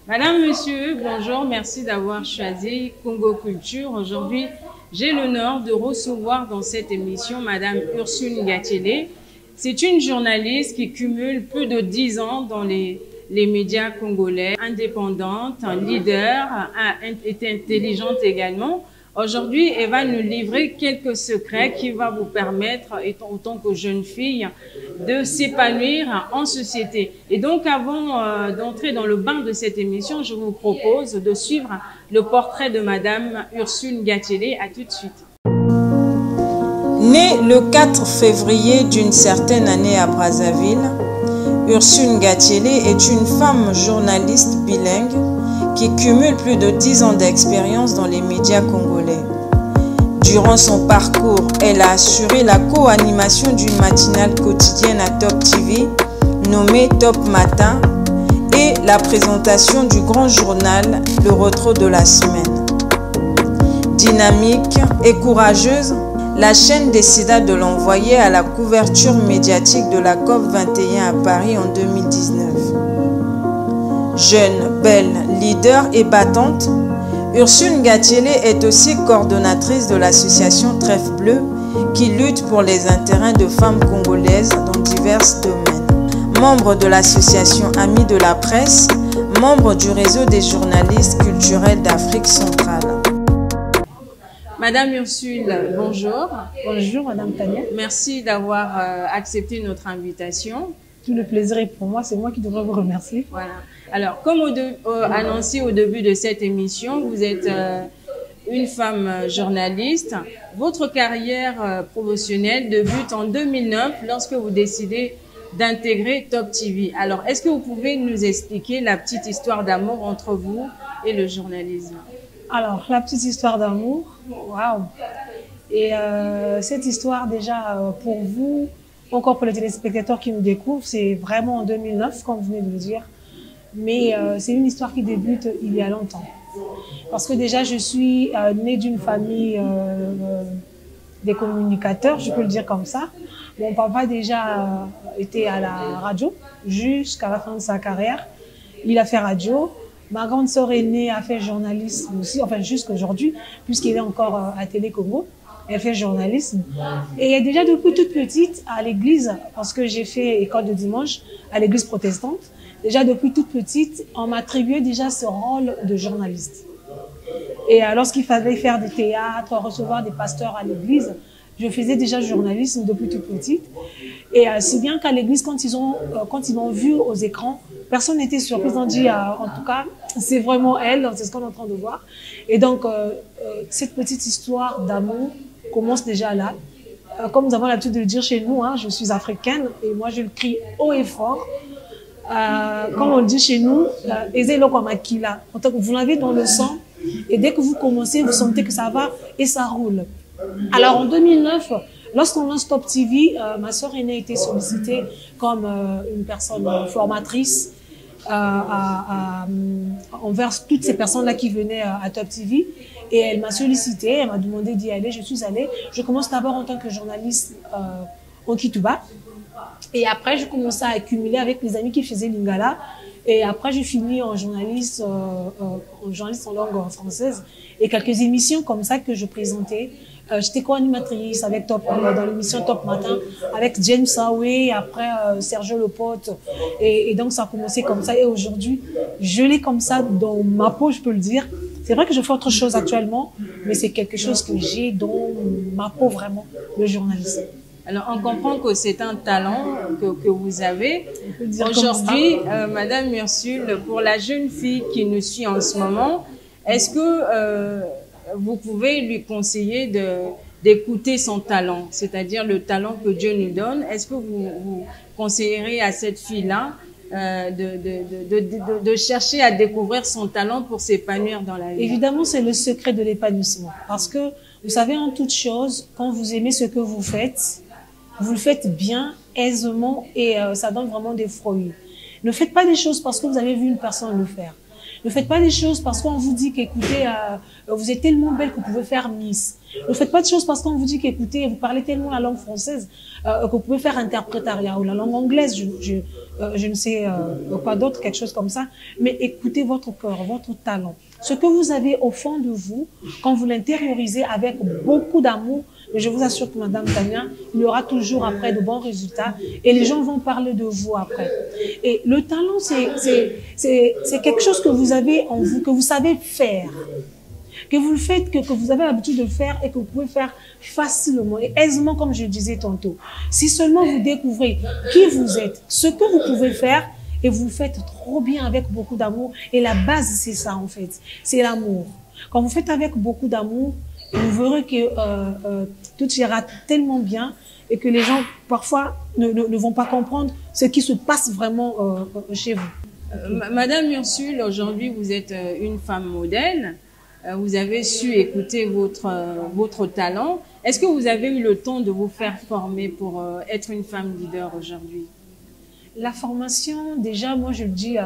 Madame, monsieur, bonjour, merci d'avoir choisi Congo Culture. Aujourd'hui, j'ai l'honneur de recevoir dans cette émission Madame Ursule Ngatiele. C'est une journaliste qui cumule plus de 10 ans dans les médias congolais, indépendante, un leader, est intelligente également. Aujourd'hui, elle va nous livrer quelques secrets qui vont vous permettre, en tant que jeune fille, de s'épanouir en société. Et donc, avant d'entrer dans le bain de cette émission, je vous propose de suivre le portrait de Madame Ursule Ngatiele. À tout de suite. Née le 4 février d'une certaine année à Brazzaville, Ursule Ngatiele est une femme journaliste bilingue qui cumule plus de 10 ans d'expérience dans les médias congolais. Durant son parcours, elle a assuré la co-animation d'une matinale quotidienne à Top TV, nommée Top Matin, et la présentation du grand journal Le Retro de la semaine. Dynamique et courageuse, la chaîne décida de l'envoyer à la couverture médiatique de la COP21 à Paris en 2019. Jeune, belle, leader et battante, Ursule Ngatiele est aussi coordonnatrice de l'association Trèfle Bleu qui lutte pour les intérêts de femmes congolaises dans divers domaines. Membre de l'association Amis de la presse, membre du réseau des journalistes culturels d'Afrique centrale. Madame Ursule, bonjour. Bonjour Madame Tania. Merci d'avoir accepté notre invitation. Tout le plaisir est pour moi, c'est moi qui devrais vous remercier. Voilà. Alors, comme annoncé au début de cette émission, vous êtes une femme journaliste. Votre carrière professionnelle débute en 2009 lorsque vous décidez d'intégrer Top TV. Alors, est-ce que vous pouvez nous expliquer la petite histoire d'amour entre vous et le journalisme? Alors, la petite histoire d'amour, waouh! Et cette histoire, déjà, pour vous, encore pour les téléspectateurs qui nous découvrent, c'est vraiment en 2009, comme vous venez de le dire. Mais c'est une histoire qui débute il y a longtemps. Parce que déjà, je suis née d'une famille des communicateurs, je peux le dire comme ça. Mon papa déjà était à la radio jusqu'à la fin de sa carrière. Il a fait radio. Ma grande sœur aînée a fait journalisme aussi, enfin jusqu'aujourd'hui, puisqu'elle est encore à Télé Congo. Elle fait journalisme. Et déjà depuis toute petite, à l'église, parce que j'ai fait école de dimanche à l'église protestante, déjà depuis toute petite, on m'attribuait déjà ce rôle de journaliste. Et lorsqu'il fallait faire du théâtre, recevoir des pasteurs à l'église, je faisais déjà journalisme depuis toute petite. Et si bien qu'à l'église, quand ils m'ont vu aux écrans, personne n'était surpris. Ils ont dit, en tout cas, c'est vraiment elle, c'est ce qu'on est en train de voir. Et donc, cette petite histoire d'amour commence déjà là. Comme nous avons l'habitude de le dire chez nous, hein, je suis africaine et moi je le crie haut et fort. Comme on le dit chez nous, vous l'avez dans le sang et dès que vous commencez, vous sentez que ça va et ça roule. Alors en 2009, lorsqu'on lance Top TV, ma sœur aînée a été sollicitée comme une personne formatrice envers toutes ces personnes-là qui venaient à Top TV. Et elle m'a sollicité, elle m'a demandé d'y aller, je suis allée. Je commence d'abord en tant que journaliste au Kituba. Et après, je commençais à accumuler avec les amis qui faisaient Lingala. Et après, je finis en journaliste en langue française. Et quelques émissions comme ça que je présentais. J'étais co-animatrice avec dans l'émission Top Matin, avec James Sawe, après Sergio Lepote. Et donc, ça a commencé comme ça. Et aujourd'hui, je l'ai comme ça dans ma peau, je peux le dire. C'est vrai que je fais autre chose actuellement, mais c'est quelque chose que j'ai dans ma peau vraiment, le journalisme. Alors, on comprend que c'est un talent que vous avez. Aujourd'hui, Madame Ursule, pour la jeune fille qui nous suit en ce moment, est-ce que vous pouvez lui conseiller d'écouter son talent, c'est-à-dire le talent que Dieu nous donne? Est-ce que vous conseillerez à cette fille-là de chercher à découvrir son talent pour s'épanouir dans la vie? Évidemment, c'est le secret de l'épanouissement. Parce que, vous savez, en toute chose, quand vous aimez ce que vous le faites bien, aisément, et ça donne vraiment des fruits. Ne faites pas des choses parce que vous avez vu une personne le faire. Ne faites pas des choses parce qu'on vous dit qu'écoutez, vous êtes tellement belle que vous pouvez faire Miss. Ne faites pas de choses parce qu'on vous dit qu'écoutez, vous parlez tellement la langue française que vous pouvez faire interprétariat, ou la langue anglaise, je ne sais quoi d'autre, quelque chose comme ça. Mais écoutez votre cœur, votre talent. Ce que vous avez au fond de vous, quand vous l'intériorisez avec beaucoup d'amour, je vous assure que Madame Tania, il y aura toujours après de bons résultats et les gens vont parler de vous après. Et le talent, c'est quelque chose que vous avez en vous, que vous savez faire, que vous le faites, que vous avez l'habitude de le faire et que vous pouvez faire facilement et aisément, comme je le disais tantôt. Si seulement vous découvrez qui vous êtes, ce que vous pouvez faire, et vous le faites trop bien avec beaucoup d'amour. Et la base, c'est ça en fait, c'est l'amour. Quand vous faites avec beaucoup d'amour, vous verrez que tout ira tellement bien et que les gens parfois ne vont pas comprendre ce qui se passe vraiment chez vous. Madame Ursule, aujourd'hui vous êtes une femme modèle. Vous avez su écouter votre talent. Est-ce que vous avez eu le temps de vous faire former pour être une femme leader aujourd'hui? La formation, déjà, moi je le dis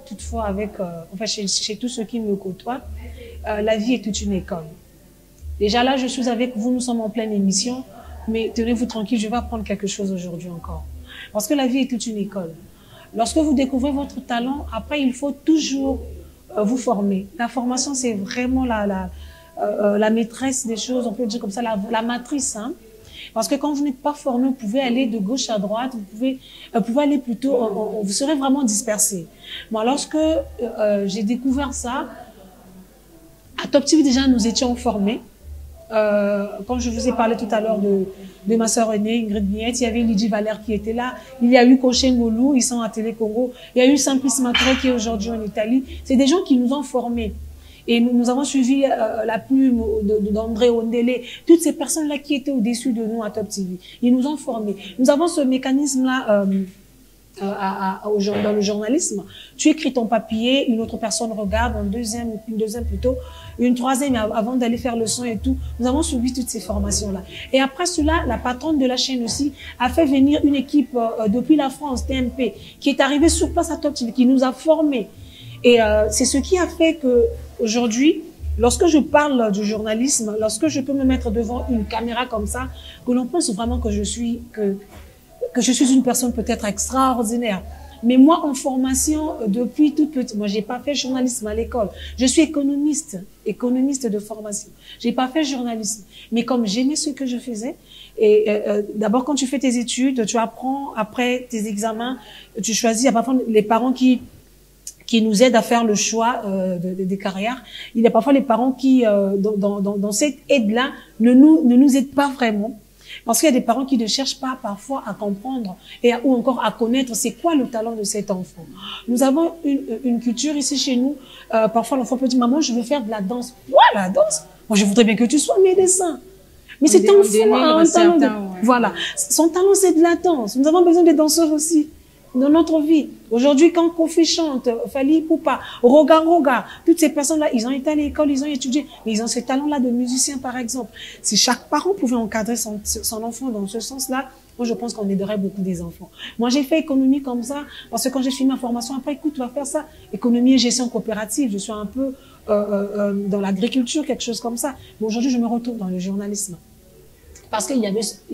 toutefois avec, enfin chez tous ceux qui me côtoient, la vie est toute une école. Déjà là, je suis avec vous, nous sommes en pleine émission, mais tenez-vous tranquille, je vais apprendre quelque chose aujourd'hui encore. Parce que la vie est toute une école. Lorsque vous découvrez votre talent, après il faut toujours vous former. La formation, c'est vraiment la maîtresse des choses, on peut dire comme ça, la matrice, hein. Parce que quand vous n'êtes pas formé, vous pouvez aller de gauche à droite, vous pouvez aller plutôt, vous serez vraiment dispersé. Moi, lorsque j'ai découvert ça, à Top TV déjà, nous étions formés. Quand je vous ai parlé tout à l'heure de ma sœur aînée, Ingrid Miette, il y avait Lydie Valère qui était là, il y a eu Koché Ngolou, ils sont à Télé Congo, il y a eu Simplice Matré qui est aujourd'hui en Italie. C'est des gens qui nous ont formés. Et nous avons suivi la plume d'André Ondele, toutes ces personnes-là qui étaient au-dessus de nous à Top TV. Ils nous ont formés. Nous avons ce mécanisme-là dans le journalisme. Tu écris ton papier, une autre personne regarde, une deuxième plutôt, une troisième avant d'aller faire le son et tout. Nous avons suivi toutes ces formations-là. Et après cela, la patronne de la chaîne aussi a fait venir une équipe depuis la France, TMP, qui est arrivée sur place à Top TV, qui nous a formés. Et c'est ce qui a fait que aujourd'hui, lorsque je parle du journalisme, lorsque je peux me mettre devant une caméra comme ça, que l'on pense vraiment que je suis une personne peut-être extraordinaire. Mais moi, en formation, depuis toute petite, moi, j'ai pas fait journalisme à l'école. Je suis économiste de formation. J'ai pas fait journalisme. Mais comme j'aimais ce que je faisais, et d'abord, quand tu fais tes études, tu apprends, après tes examens, tu choisis, il y a parfois les parents qui nous aident à faire le choix des carrières. Il y a parfois les parents qui, dans cette aide-là, ne nous aident pas vraiment. Parce qu'il y a des parents qui ne cherchent pas parfois à comprendre ou encore à connaître c'est quoi le talent de cet enfant. Nous avons une culture ici chez nous. Parfois, l'enfant peut dire, maman, je veux faire de la danse. Ouais, la danse. Moi, je voudrais bien que tu sois médecin. Mais cet enfant a un talent. Voilà. Son talent, c'est de la danse. Nous avons besoin des danseurs aussi dans notre vie. Aujourd'hui, quand Kofi chante, Fali Poupa, Roga, toutes ces personnes-là, ils ont été à l'école, ils ont étudié, mais ils ont ce talent-là de musicien, par exemple. Si chaque parent pouvait encadrer son enfant dans ce sens-là, moi, je pense qu'on aiderait beaucoup des enfants. Moi, j'ai fait économie comme ça, parce que quand j'ai fini ma formation, après, écoute, tu vas faire ça. Économie et gestion coopérative, je suis un peu dans l'agriculture, quelque chose comme ça. Mais aujourd'hui, je me retrouve dans le journalisme. Parce qu'il y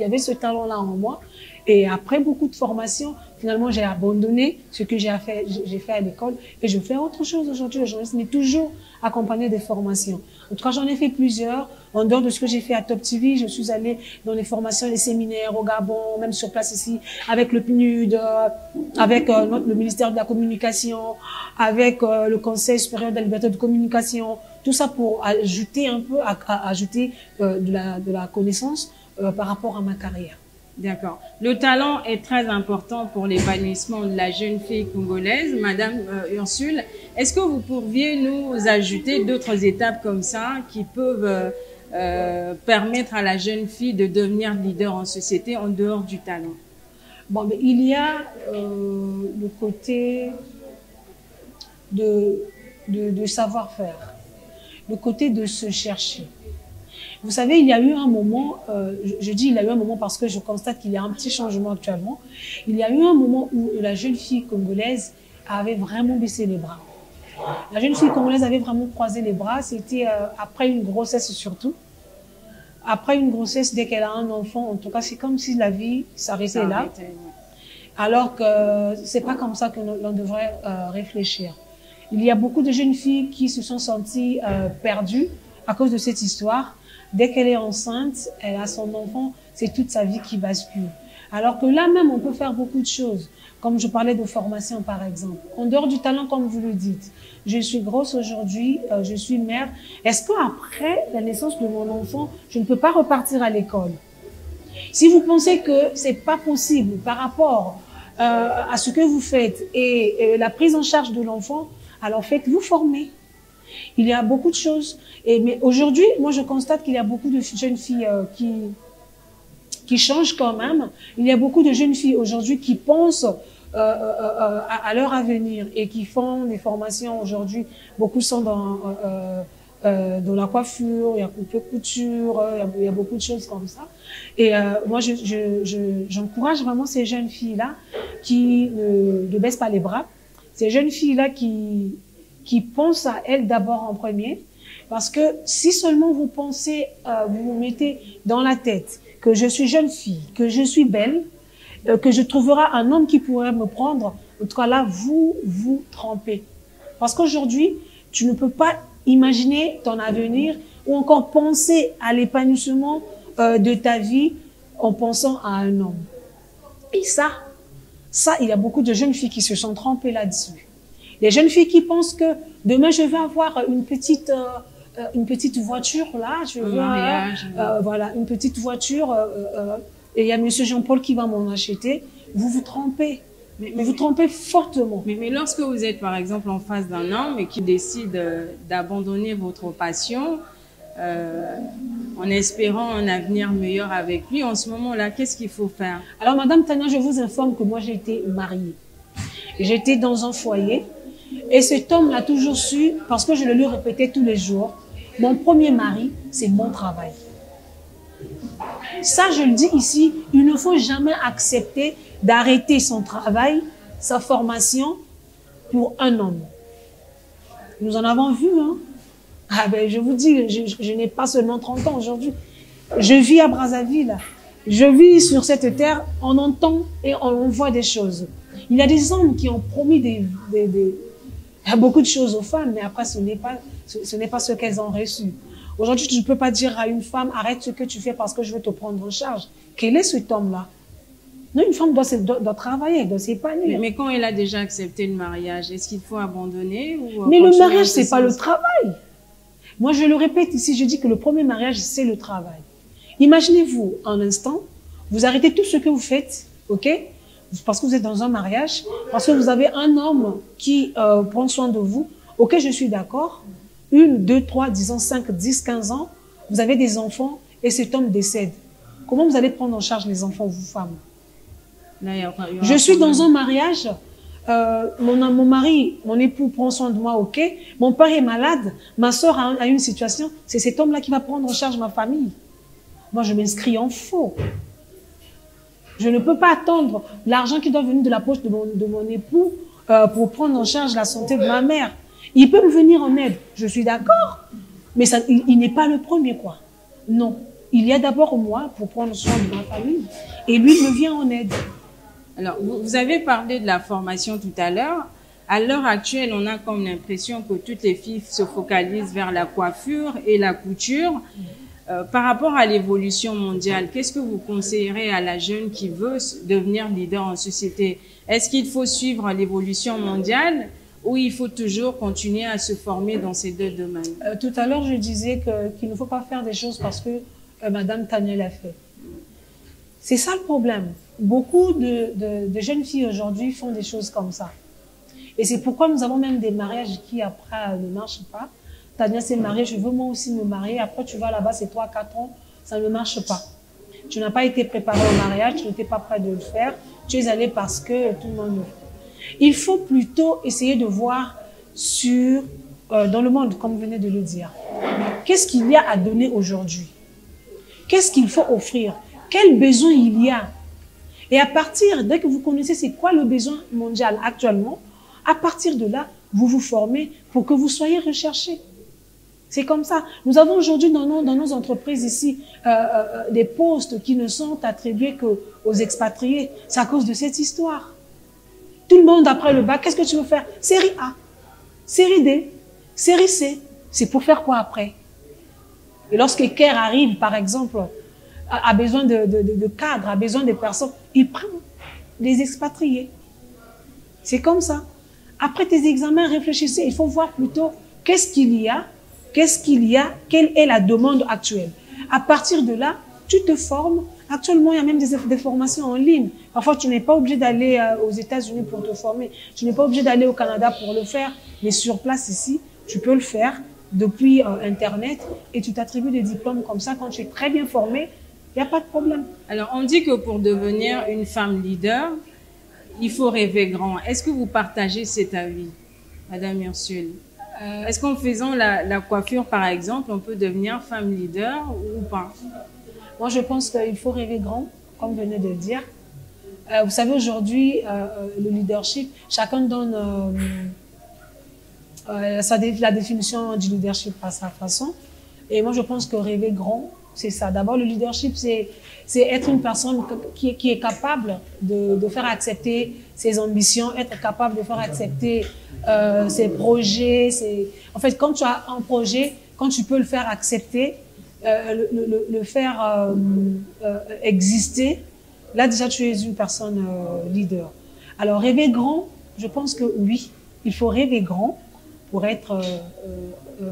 avait ce talent-là en moi. Et après beaucoup de formations, finalement, j'ai abandonné ce que j'ai fait à l'école et je fais autre chose aujourd'hui, le journalisme, mais toujours accompagné des formations. En tout cas, j'en ai fait plusieurs. En dehors de ce que j'ai fait à Top TV, je suis allée dans les formations, les séminaires au Gabon, même sur place ici, avec le PNUD, avec le ministère de la Communication, avec le Conseil supérieur de la liberté de communication. Tout ça pour ajouter un peu, ajouter de la connaissance par rapport à ma carrière. D'accord. Le talent est très important pour l'épanouissement de la jeune fille congolaise. Madame Ursule, est-ce que vous pourriez nous ajouter d'autres étapes comme ça qui peuvent permettre à la jeune fille de devenir leader en société en dehors du talent? Bon, mais il y a le côté de savoir-faire, le côté de se chercher. Vous savez, il y a eu un moment, je dis il y a eu un moment parce que je constate qu'il y a un petit changement actuellement. Il y a eu un moment où la jeune fille congolaise avait vraiment baissé les bras. La jeune fille congolaise avait vraiment croisé les bras. C'était après une grossesse surtout. après une grossesse, dès qu'elle a un enfant, en tout cas, c'est comme si la vie s'arrêtait là. Alors que c'est pas comme ça que l'on devrait réfléchir. Il y a beaucoup de jeunes filles qui se sont senties perdues à cause de cette histoire. Dès qu'elle est enceinte, elle a son enfant, c'est toute sa vie qui bascule. Alors que là même, on peut faire beaucoup de choses. Comme je parlais de formation, par exemple. En dehors du talent, comme vous le dites. Je suis grosse aujourd'hui, je suis mère. Est-ce qu'après la naissance de mon enfant, je ne peux pas repartir à l'école? Si vous pensez que c'est pas possible par rapport à ce que vous faites et la prise en charge de l'enfant, alors faites-vous former. Il y a beaucoup de choses. Mais aujourd'hui, moi, je constate qu'il y a beaucoup de jeunes filles qui changent quand même. Il y a beaucoup de jeunes filles aujourd'hui qui pensent à leur avenir et qui font des formations aujourd'hui. Beaucoup sont dans la coiffure, il y a coupe couture, il y a beaucoup de choses comme ça. Et moi, j'encourage vraiment ces jeunes filles-là qui ne baissent pas les bras. Ces jeunes filles-là qui pensent à elles d'abord en premier. Parce que si seulement vous pensez, vous vous mettez dans la tête que je suis jeune fille, que je suis belle, que je trouverai un homme qui pourrait me prendre, en tout cas là, vous vous trompez. Parce qu'aujourd'hui, tu ne peux pas imaginer ton avenir ou encore penser à l'épanouissement de ta vie en pensant à un homme. Et ça, il y a beaucoup de jeunes filles qui se sont trompées là-dessus. Les jeunes filles qui pensent que demain je vais avoir une petite voiture là, je veux voilà, une petite voiture et il y a monsieur Jean-Paul qui va m'en acheter. Vous vous trompez. Mais vous trompez fortement. Mais lorsque vous êtes par exemple en face d'un homme et qui décide d'abandonner votre passion en espérant un avenir meilleur avec lui, en ce moment-là, qu'est-ce qu'il faut faire? Alors Madame Tania, je vous informe que moi j'ai été mariée. J'étais dans un foyer et cet homme l'a toujours su parce que je le lui répétais tous les jours. Mon premier mari, c'est mon travail. Ça, je le dis ici, il ne faut jamais accepter d'arrêter son travail, sa formation pour un homme. Nous en avons vu, hein. Ah ben, je vous dis, je n'ai pas seulement 30 ans aujourd'hui. Je vis à Brazzaville. Je vis sur cette terre, on entend et on voit des choses. Il y a des hommes qui ont promis beaucoup de choses aux femmes, mais après, ce n'est pas ce qu'elles ont reçu. Aujourd'hui, tu ne peux pas dire à une femme, arrête ce que tu fais parce que je veux te prendre en charge. Quel est cet homme-là? Non, une femme doit travailler, elle doit s'épanouir. Mais quand elle a déjà accepté le mariage, est-ce qu'il faut abandonner ou mais le mariage, c'est pas le travail. Moi, je le répète ici, je dis que le premier mariage, c'est le travail. Imaginez-vous, un instant, vous arrêtez tout ce que vous faites, ok? Parce que vous êtes dans un mariage, parce que vous avez un homme qui prend soin de vous. Ok, je suis d'accord. 1, 2, 3, disons 5, 10, 15 ans, vous avez des enfants et cet homme décède. Comment vous allez prendre en charge les enfants, vous, femmes? Là, je suis dans un mariage, mon mari, mon époux prend soin de moi, ok. Mon père est malade, ma soeur a une situation, c'est cet homme-là qui va prendre en charge ma famille. Moi, je m'inscris en faux. Je ne peux pas attendre l'argent qui doit venir de la poche de mon époux pour prendre en charge la santé de ma mère. Il peut me venir en aide, je suis d'accord, mais ça, il n'est pas le premier, quoi. Non, il y a d'abord moi pour prendre soin de ma famille et lui me vient en aide. Alors, vous avez parlé de la formation tout à l'heure. À l'heure actuelle, on a comme l'impression que toutes les filles se focalisent vers la coiffure et la couture. Par rapport à l'évolution mondiale, qu'est-ce que vous conseillerez à la jeune qui veut devenir leader en société? Est-ce qu'il faut suivre l'évolution mondiale ou il faut toujours continuer à se former dans ces deux domaines? Tout à l'heure, je disais qu'il ne faut pas faire des choses parce que Madame Tania l'a fait. C'est ça le problème. Beaucoup de jeunes filles aujourd'hui font des choses comme ça. Et c'est pourquoi nous avons même des mariages qui après ne marchent pas. Tania s'est mariée, je veux moi aussi me marier. Après, tu vas là-bas, c'est 3, 4 ans, ça ne marche pas. Tu n'as pas été préparé au mariage, tu n'étais pas prêt de le faire. Tu es allé parce que tout le monde le fait. Il faut plutôt essayer de voir dans le monde, comme vous venez de le dire. Qu'est-ce qu'il y a à donner aujourd'hui? Qu'est-ce qu'il faut offrir? Quel besoin il y a? Et à partir, dès que vous connaissez c'est quoi le besoin mondial actuellement, à partir de là, vous vous formez pour que vous soyez recherché. C'est comme ça. Nous avons aujourd'hui dans nos entreprises ici des postes qui ne sont attribués qu'aux expatriés. C'est à cause de cette histoire. Tout le monde après le bac, qu'est-ce que tu veux faire? Série A, série D, série C. C'est pour faire quoi après? Et lorsque CARE arrive, par exemple, a besoin de cadres, a besoin de personnes, il prend des expatriés. C'est comme ça. Après tes examens, réfléchissez. Il faut voir plutôt qu'est-ce qu'il y a, quelle est la demande actuelle. À partir de là, tu te formes. Actuellement, il y a même des formations en ligne. Parfois, tu n'es pas obligé d'aller aux États-Unis pour te former. Tu n'es pas obligé d'aller au Canada pour le faire. Mais sur place ici, tu peux le faire depuis Internet et tu t'attribues des diplômes comme ça. Quand tu es très bien formé, il n'y a pas de problème. Alors, on dit que pour devenir une femme leader, il faut rêver grand. Est-ce que vous partagez cet avis, Madame Ursule? Est-ce qu'en faisant la coiffure, par exemple, on peut devenir femme leader ou pas? Moi, je pense qu'il faut rêver grand, comme vous venez de le dire. Vous savez, aujourd'hui, le leadership, chacun donne la définition du leadership à sa façon. Et moi, je pense que rêver grand, c'est ça. D'abord, le leadership, c'est être une personne qui est capable de faire accepter ses ambitions, être capable de faire accepter ses projets. En fait, quand tu as un projet, quand tu peux le faire accepter, le faire exister, là déjà tu es une personne leader. Alors rêver grand, je pense que oui, il faut rêver grand pour être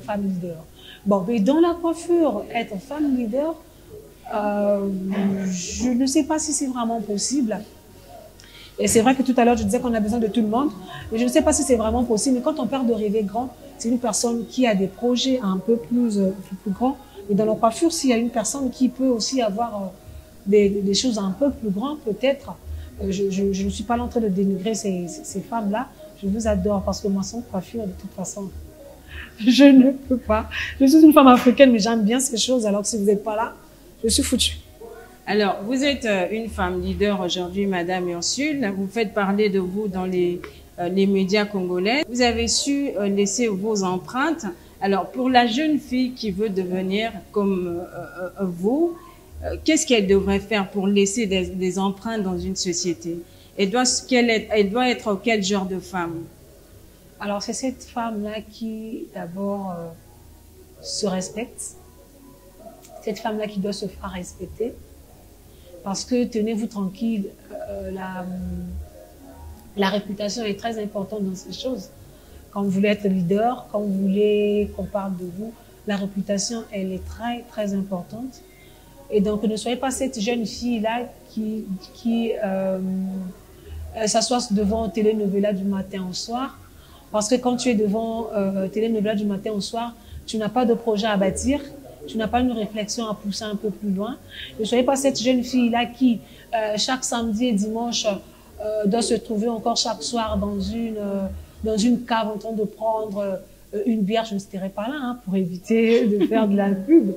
femme leader. Bon, mais dans la coiffure, être femme leader, je ne sais pas si c'est vraiment possible. Et c'est vrai que tout à l'heure, je disais qu'on a besoin de tout le monde, mais je ne sais pas si c'est vraiment possible. Mais quand on parle de rêver grand, c'est une personne qui a des projets un peu plus grands. Et dans la coiffure, s'il y a une personne qui peut aussi avoir des choses un peu plus grandes, peut-être, je ne suis pas là en train de dénigrer ces femmes-là. Je vous adore parce que moi, sans coiffure, de toute façon, je ne peux pas. Je suis une femme africaine, mais j'aime bien ces choses. Alors que si vous n'êtes pas là, je suis foutue. Alors, vous êtes une femme leader aujourd'hui, Madame Ursule. Vous faites parler de vous dans les médias congolais. Vous avez su laisser vos empreintes. Alors, pour la jeune fille qui veut devenir comme vous, qu'est-ce qu'elle devrait faire pour laisser des empreintes dans une société? Elle doit être quel genre de femme? Alors, c'est cette femme-là qui, d'abord, se respecte. Cette femme-là qui doit se faire respecter. Parce que, tenez-vous tranquille, la réputation est très importante dans ces choses. Quand vous voulez être leader, quand vous voulez qu'on parle de vous, la réputation, elle est très, très importante. Et donc, ne soyez pas cette jeune fille-là qui s'assoit devant Telenovela du matin au soir. Parce que quand tu es devant Telenovela du matin au soir, tu n'as pas de projet à bâtir, tu n'as pas une réflexion à pousser un peu plus loin. Ne soyez pas cette jeune fille-là qui, chaque samedi et dimanche, doit se trouver encore chaque soir dans une cave en train de prendre une bière. Je ne serai pas là hein, pour éviter de faire de la pub.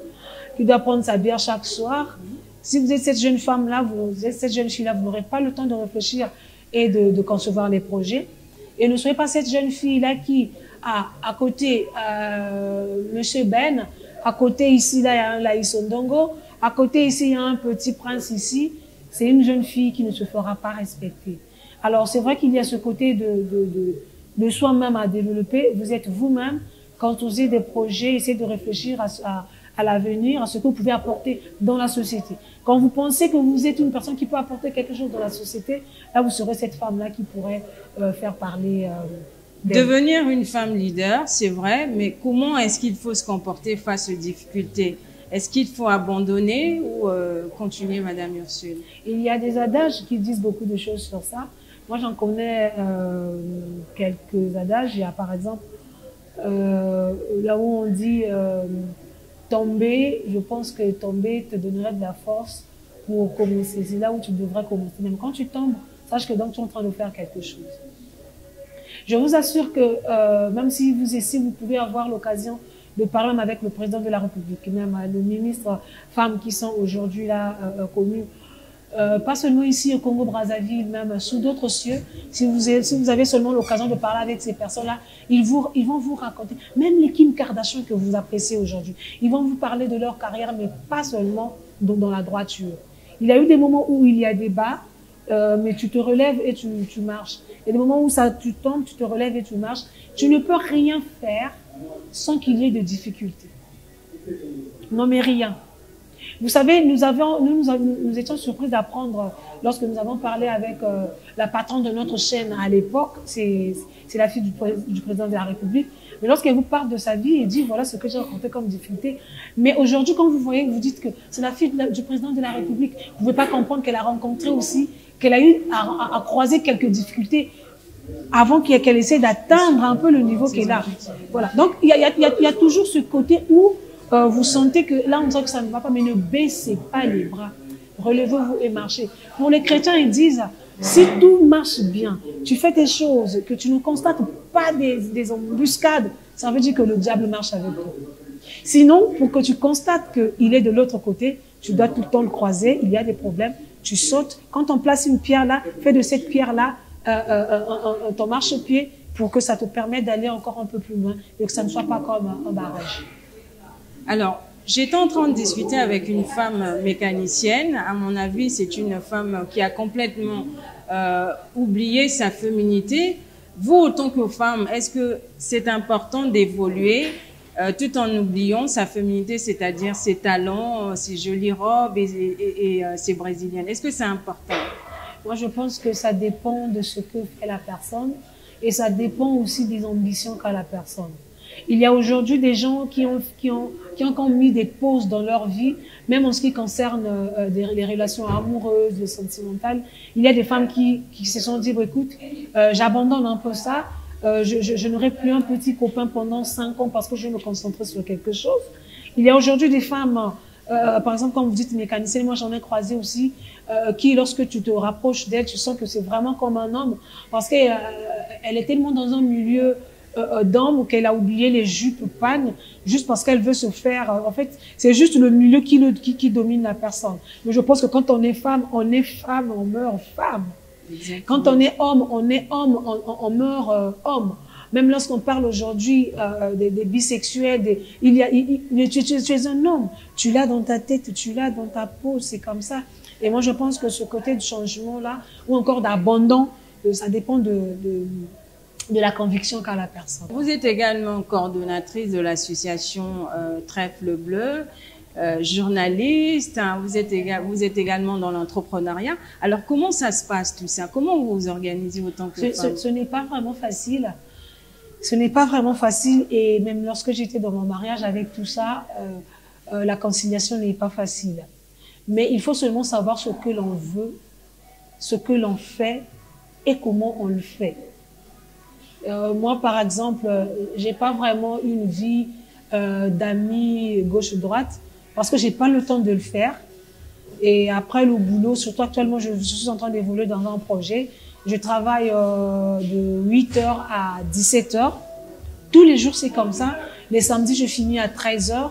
Qui doit prendre sa bière chaque soir. Si vous êtes cette jeune femme-là, vous êtes cette jeune fille-là, vous n'aurez pas le temps de réfléchir et de concevoir les projets. Et ne soyez pas cette jeune fille-là qui a à côté Monsieur Ben, à côté ici, là, il y a un Laïs Ondongo, à côté ici, il y a un petit prince ici. C'est une jeune fille qui ne se fera pas respecter. Alors, c'est vrai qu'il y a ce côté de soi-même à développer. Vous êtes vous-même, quand vous avez des projets, essayez de réfléchir à l'avenir, à ce que vous pouvez apporter dans la société. Quand vous pensez que vous êtes une personne qui peut apporter quelque chose dans la société, là, vous serez cette femme-là qui pourrait faire parler Devenir une femme leader, c'est vrai, mais comment est-ce qu'il faut se comporter face aux difficultés? Est-ce qu'il faut abandonner ou continuer, Madame Ursule? Il y a des adages qui disent beaucoup de choses sur ça. Moi, j'en connais quelques adages. Il y a par exemple, là où on dit tomber, je pense que tomber te donnerait de la force pour commencer. C'est là où tu devrais commencer. Même quand tu tombes, sache que donc tu es en train de faire quelque chose. Je vous assure que même si vous pouvez avoir l'occasion de parler avec le président de la République, même le ministre femmes qui sont aujourd'hui là connus, pas seulement ici au Congo-Brazzaville, même sous d'autres cieux. Si vous avez seulement l'occasion de parler avec ces personnes-là, ils vont vous raconter, même les Kim Kardashian que vous appréciez aujourd'hui, ils vont vous parler de leur carrière, mais pas seulement dans la droiture. Il y a eu des moments où il y a des bas, mais tu te relèves et tu marches. Il y a des moments où tu tombes, tu te relèves et tu marches. Tu ne peux rien faire sans qu'il y ait de difficultés. Non, mais rien. Vous savez, nous étions surpris d'apprendre, lorsque nous avons parlé avec la patronne de notre chaîne à l'époque, c'est la fille du président de la République, mais lorsqu'elle vous parle de sa vie, elle dit, voilà ce que j'ai rencontré comme difficulté. Mais aujourd'hui, quand vous voyez, vous dites que c'est la fille du président de la République, vous ne pouvez pas comprendre qu'elle a rencontré aussi, qu'elle a eu à croiser quelques difficultés avant qu'elle essaie d'atteindre un peu le niveau qu'elle a. Voilà. Donc, il y a toujours ce côté où vous sentez que là, on dirait que ça ne va pas, mais ne baissez pas les bras. Relevez-vous et marchez. Pour les chrétiens, ils disent, si tout marche bien, tu fais tes choses, que tu ne constates pas des embuscades, ça veut dire que le diable marche avec toi. Sinon, pour que tu constates qu'il est de l'autre côté, tu dois tout le temps le croiser, il y a des problèmes, tu sautes. Quand on place une pierre là, fais de cette pierre-là ton marchepied pour que ça te permette d'aller encore un peu plus loin et que ça ne soit pas comme un barrage. Alors, j'étais en train de discuter avec une femme mécanicienne. À mon avis, c'est une femme qui a complètement oublié sa féminité. Vous, autant que femme, est-ce que c'est important d'évoluer tout en oubliant sa féminité, c'est-à-dire ses talents, ses jolies robes et ses brésiliennes? Est-ce que c'est important? Moi, je pense que ça dépend de ce que fait la personne et ça dépend aussi des ambitions qu'a la personne. Il y a aujourd'hui des gens qui ont encore mis des pauses dans leur vie, même en ce qui concerne les relations amoureuses, les sentimentales. Il y a des femmes qui se sont dit, bon, écoute, j'abandonne un peu ça, je n'aurai plus un petit copain pendant 5 ans parce que je vais me concentrer sur quelque chose. Il y a aujourd'hui des femmes, par exemple, quand vous dites mécanicienne, moi j'en ai croisé aussi, qui lorsque tu te rapproches d'elle, tu sens que c'est vraiment comme un homme, parce qu'elle est tellement dans un milieu d'hommes qu'elle a oublié les jupes pagnes juste parce qu'elle veut se faire. En fait, c'est juste le milieu qui domine la personne. Mais je pense que quand on est femme, on meurt femme. Exactement. Quand on est homme, on meurt homme. Même lorsqu'on parle aujourd'hui des bisexuels, tu es un homme. Tu l'as dans ta tête, tu l'as dans ta peau, c'est comme ça. Et moi, je pense que ce côté de changement-là, ou encore d'abandon, ça dépend de la conviction qu'a la personne. Vous êtes également coordonnatrice de l'association Trèfle Bleu, journaliste, hein, vous êtes également dans l'entrepreneuriat. Alors, comment ça se passe tout ça? Comment vous vous organisez autant que femme? Ce n'est pas vraiment facile. Ce n'est pas vraiment facile et même lorsque j'étais dans mon mariage avec tout ça, la conciliation n'est pas facile. Mais il faut seulement savoir ce que l'on veut, ce que l'on fait et comment on le fait. Moi, par exemple, j'ai pas vraiment une vie d'amis gauche-droite parce que j'ai pas le temps de le faire. Et après le boulot, surtout actuellement, je suis en train d'évoluer dans un projet. Je travaille de 8h à 17h. Tous les jours, c'est comme ça. Les samedis, je finis à 13h.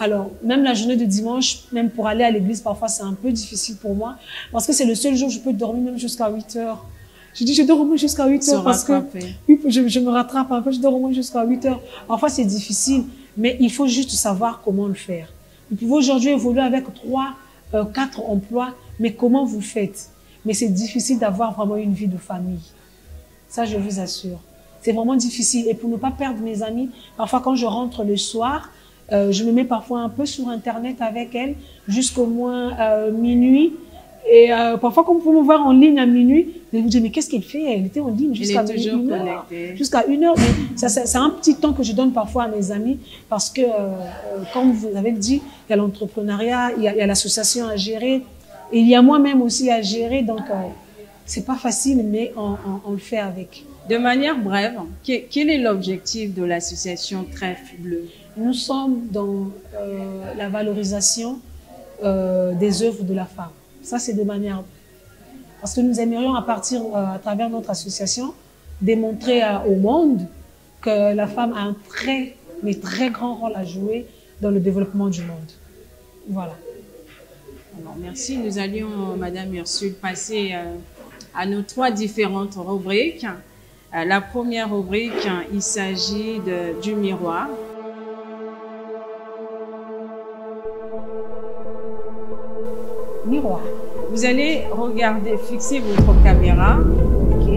Alors, même la journée de dimanche, même pour aller à l'église, parfois, c'est un peu difficile pour moi. Parce que c'est le seul jour où je peux dormir même jusqu'à 8h. Je dis, je dors au moins jusqu'à 8h parce que je me rattrape un peu, je dors au moins jusqu'à 8h. Parfois, c'est difficile, mais il faut juste savoir comment le faire. Vous pouvez aujourd'hui évoluer avec 3, 4 emplois, mais comment vous faites? Mais c'est difficile d'avoir vraiment une vie de famille. Ça, je vous assure. C'est vraiment difficile. Et pour ne pas perdre mes amis, parfois quand je rentre le soir, je me mets parfois un peu sur Internet avec elle, jusqu'au moins minuit. Et parfois, quand vous pouvez me voir en ligne à minuit, vous dites, mais qu'est-ce qu'elle fait? Elle était en ligne jusqu'à 1h. Jusqu'à 1h. C'est un petit temps que je donne parfois à mes amis parce que, comme vous avez dit, il y a l'entrepreneuriat, il y a l'association à gérer. Et il y a moi-même aussi à gérer, donc c'est pas facile, mais on le fait avec. De manière brève, quel est l'objectif de l'association Trèfle Bleu? Nous sommes dans la valorisation des œuvres de la femme. Ça, c'est de manière... Parce que nous aimerions, à travers notre association, démontrer au monde que la femme a un très grand rôle à jouer dans le développement du monde. Voilà. Bon, merci. Nous allions, Madame Ursule, passer à nos 3 différentes rubriques. La première rubrique, il s'agit du miroir. Miroir. Vous allez regarder, fixer votre caméra, Ok.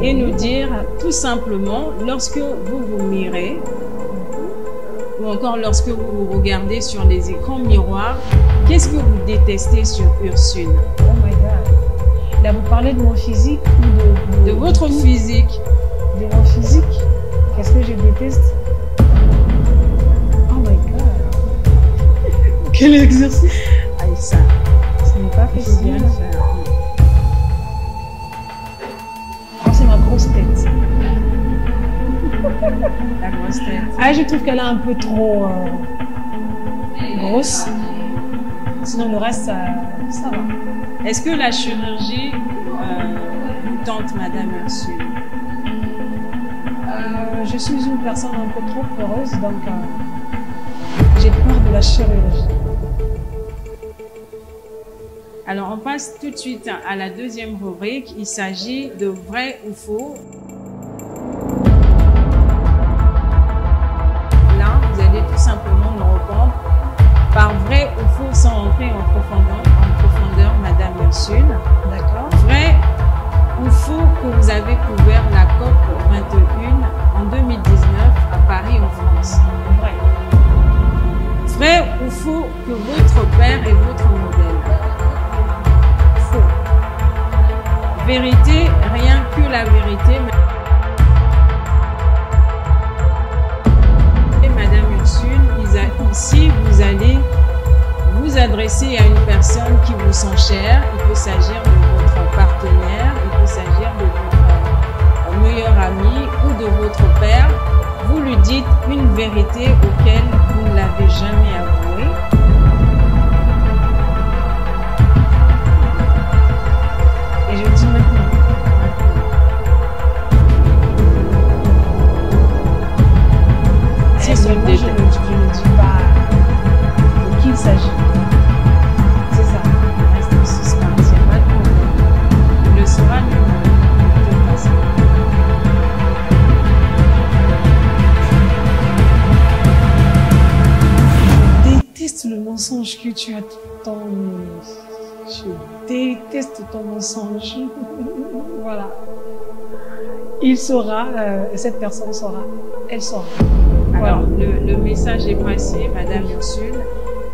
et nous dire tout simplement, lorsque vous vous mirez, ou encore lorsque vous vous regardez sur les écrans miroirs, qu'est-ce que vous détestez sur Ursule? Oh my God. Là, vous parlez de mon physique ou De votre physique. De mon physique. Qu'est-ce que je déteste? Oh my God. Quel exercice. Aïe, ça, Ce n'est pas il faut bien facile. le faire. Oh, c'est ma grosse tête. La grosse tête. Ah, je trouve qu'elle est un peu trop grosse. Sinon, le reste, ça va. Est-ce que la chirurgie vous tente, Madame Ursule? Je suis une personne un peu trop peureuse, donc j'ai peur de la chirurgie. Alors, on passe tout de suite à la deuxième rubrique. Il s'agit de vrai ou faux. Là, vous allez tout simplement nous répondre par vrai ou faux sans entrer en profondeur, Madame Ursule. D'accord. Vrai ou faux que vous avez couvert la COP 21 en 2019 à Paris, en France? Vrai. Vrai ou faux que votre père est votre modèle? Faux. Vérité, rien que la vérité. Madame Ursule, ici vous allez vous adresser à une personne qui vous sent chère. Il peut s'agir de votre partenaire, il peut s'agir de votre meilleur ami ou de votre père. Vous lui dites une vérité auquel vous ne l'avez jamais avouée. Et je le dis maintenant. Si Et vous seulement je dites- ne dis pas de qui il s'agit. C'est ça. Reste en suspens, il n'y a pas de problème. Il le saura lui-même, de toute façon. Je déteste le mensonge que tu as tout le temps. Je déteste ton mensonge. Voilà. Il saura, cette personne saura. Elle saura. Alors, Voilà. le message est passé, Madame Ursule.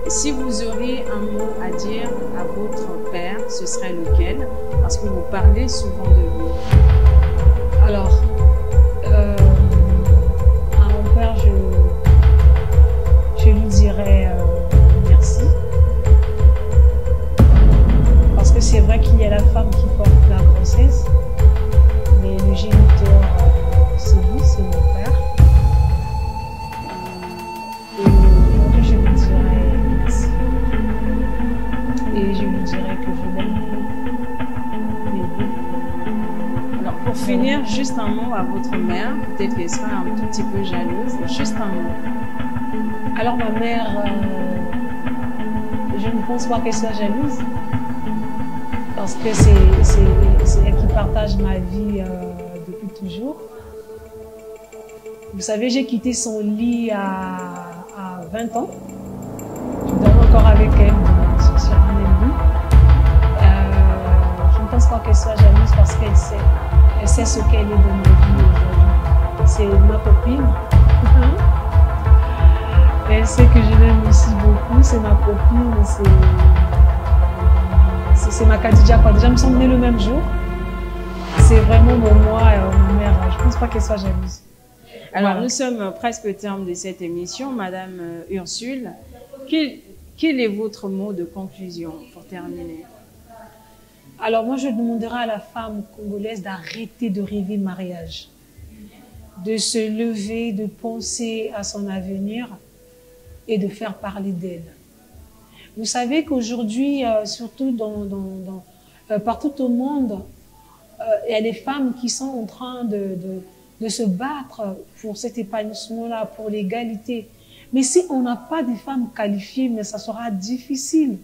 Si vous auriez un mot à dire à votre père, ce serait lequel? Parce que vous parlez souvent de lui. Alors, à mon père, je lui dirais merci. Parce que c'est vrai qu'il y a la femme qui porte la grossesse, mais le géniteur, c'est lui, c'est mon père. Et aujourd'hui, je lui dirais merci. Et je lui dirais que je l'aime beaucoup. Alors, pour finir, juste un mot à votre mère. Peut-être qu'elle sera un tout petit peu jalouse. Juste un mot. Alors ma mère, je ne pense pas qu'elle soit jalouse. Parce que c'est elle qui partage ma vie depuis toujours. Vous savez, j'ai quitté son lit à 20 ans. Je dors encore avec elle sur un lit. Je ne pense pas qu'elle soit jalouse parce qu'elle sait. Elle sait ce qu'elle est dans ma vie aujourd'hui. C'est ma copine. Elle sait que je l'aime aussi beaucoup. C'est ma copine. C'est ma Khadija, quoi. Déjà, nous sommes nés le même jour. C'est vraiment mon moi et ma mère. Je ne pense pas qu'elle soit jalouse. Alors, Voilà. nous sommes presque au terme de cette émission. Madame Ursule, quel est votre mot de conclusion pour terminer? Alors, moi, je demanderai à la femme congolaise d'arrêter de rêver le mariage, de se lever, de penser à son avenir et de faire parler d'elle. Vous savez qu'aujourd'hui, surtout partout au monde, il y a des femmes qui sont en train de se battre pour cet épanouissement-là, pour l'égalité. Mais si on n'a pas des femmes qualifiées, mais ça sera difficile.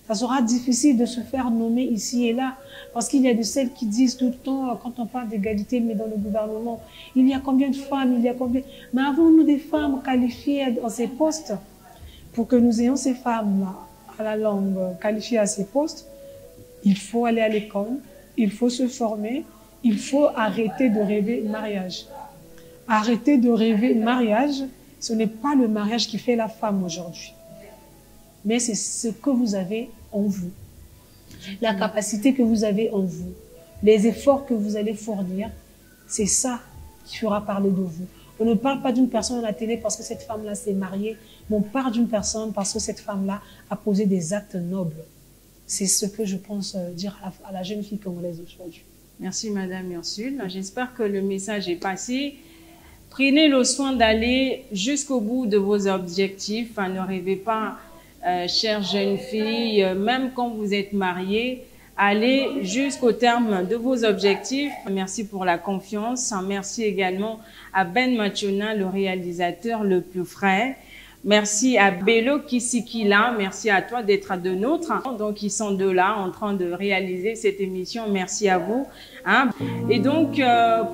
Ça sera difficile de se faire nommer ici et là, parce qu'il y a de celles qui disent tout le temps, quand on parle d'égalité, mais dans le gouvernement, il y a combien de femmes, il y a combien... Mais avons-nous des femmes qualifiées dans ces postes? Pour que nous ayons ces femmes à la langue qualifiées à ces postes, il faut aller à l'école, il faut se former, il faut arrêter de rêver mariage. Arrêter de rêver mariage, ce n'est pas le mariage qui fait la femme aujourd'hui. Mais c'est ce que vous avez en vous. La capacité que vous avez en vous. Les efforts que vous allez fournir, c'est ça qui fera parler de vous. On ne parle pas d'une personne à la télé parce que cette femme-là s'est mariée, mais on parle d'une personne parce que cette femme-là a posé des actes nobles. C'est ce que je pense dire à la jeune fille congolaise aujourd'hui. Merci Madame Ursule. J'espère que le message est passé. Prenez le soin d'aller jusqu'au bout de vos objectifs. Ne rêvez pas, chère jeune fille, même quand vous êtes mariée, allez jusqu'au terme de vos objectifs. Merci pour la confiance. Merci également à Ben Machona, le réalisateur le plus frais. Merci à Bello Kisikila. Merci à toi d'être de nôtres. Donc, ils sont deux là en train de réaliser cette émission. Merci à vous. Et donc,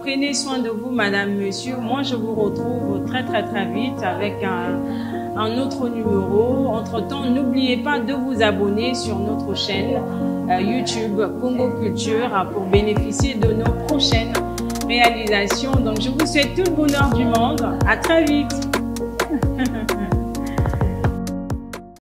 prenez soin de vous, madame, monsieur. Moi, je vous retrouve très, très, très vite avec un autre numéro. Entre-temps, n'oubliez pas de vous abonner sur notre chaîne YouTube Congo Culture pour bénéficier de nos prochaines réalisations. Donc, je vous souhaite tout le bonheur du monde. À très vite.